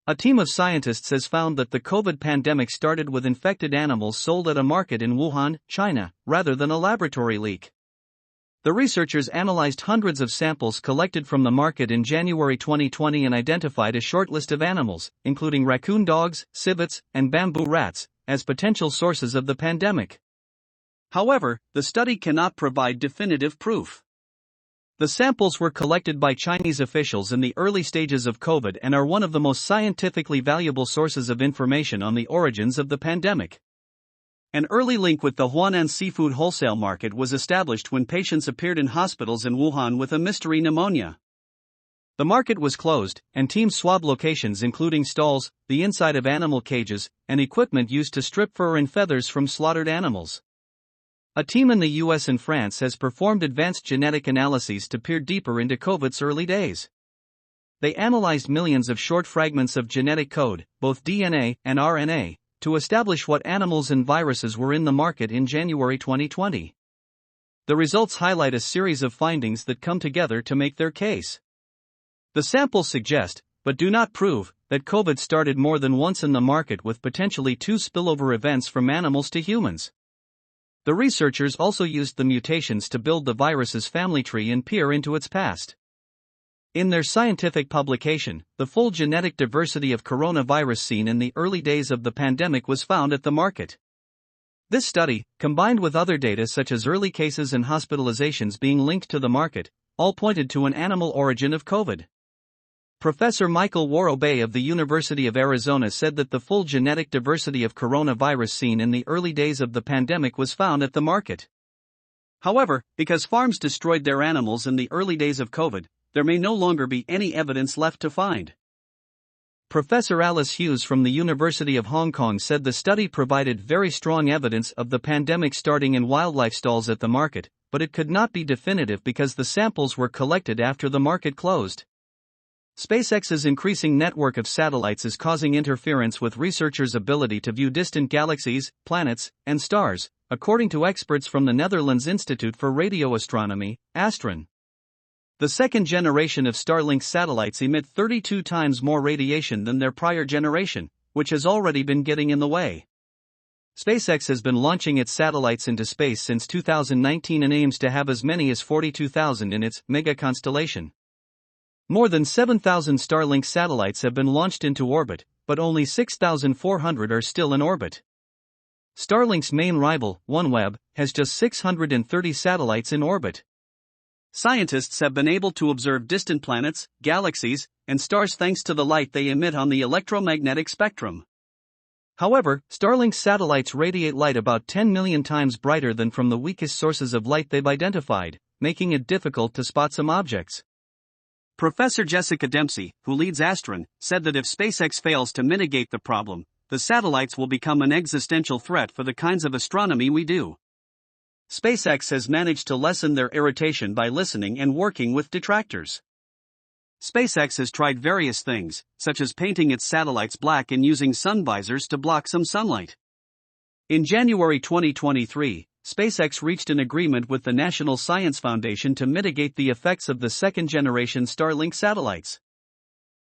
A team of scientists has found that the COVID pandemic started with infected animals sold at a market in Wuhan, China, rather than a laboratory leak. The researchers analyzed hundreds of samples collected from the market in January 2020 and identified a short list of animals, including raccoon dogs, civets, and bamboo rats, as potential sources of the pandemic. However, the study cannot provide definitive proof. The samples were collected by Chinese officials in the early stages of COVID and are one of the most scientifically valuable sources of information on the origins of the pandemic. An early link with the Huanan seafood wholesale market was established when patients appeared in hospitals in Wuhan with a mystery pneumonia. The market was closed, and teams swabbed locations including stalls, the inside of animal cages, and equipment used to strip fur and feathers from slaughtered animals. A team in the US and France has performed advanced genetic analyses to peer deeper into COVID's early days. They analyzed millions of short fragments of genetic code, both DNA and RNA, to establish what animals and viruses were in the market in January 2020. The results highlight a series of findings that come together to make their case. The samples suggest, but do not prove, that COVID started more than once in the market with potentially 2 spillover events from animals to humans. The researchers also used the mutations to build the virus's family tree and peer into its past. In their scientific publication, the full genetic diversity of coronavirus seen in the early days of the pandemic was found at the market. This study, combined with other data such as early cases and hospitalizations being linked to the market, all pointed to an animal origin of COVID. Professor Michael Warobay of the University of Arizona said that the full genetic diversity of coronavirus seen in the early days of the pandemic was found at the market. However, because farms destroyed their animals in the early days of COVID, there may no longer be any evidence left to find. Professor Alice Hughes from the University of Hong Kong said the study provided very strong evidence of the pandemic starting in wildlife stalls at the market, but it could not be definitive because the samples were collected after the market closed. SpaceX's increasing network of satellites is causing interference with researchers' ability to view distant galaxies, planets, and stars, according to experts from the Netherlands Institute for Radio Astronomy, ASTRON. The second generation of Starlink satellites emit 32 times more radiation than their prior generation, which has already been getting in the way. SpaceX has been launching its satellites into space since 2019 and aims to have as many as 42,000 in its mega constellation. More than 7,000 Starlink satellites have been launched into orbit, but only 6,400 are still in orbit. Starlink's main rival, OneWeb, has just 630 satellites in orbit. Scientists have been able to observe distant planets, galaxies, and stars thanks to the light they emit on the electromagnetic spectrum. However, Starlink's satellites radiate light about 10 million times brighter than from the weakest sources of light they've identified, making it difficult to spot some objects. Professor Jessica Dempsey, who leads ASTRON, said that if SpaceX fails to mitigate the problem, the satellites will become an existential threat for the kinds of astronomy we do. SpaceX has managed to lessen their irritation by listening and working with detractors. SpaceX has tried various things, such as painting its satellites black and using sun visors to block some sunlight. In January 2023, SpaceX reached an agreement with the National Science Foundation to mitigate the effects of the second-generation Starlink satellites.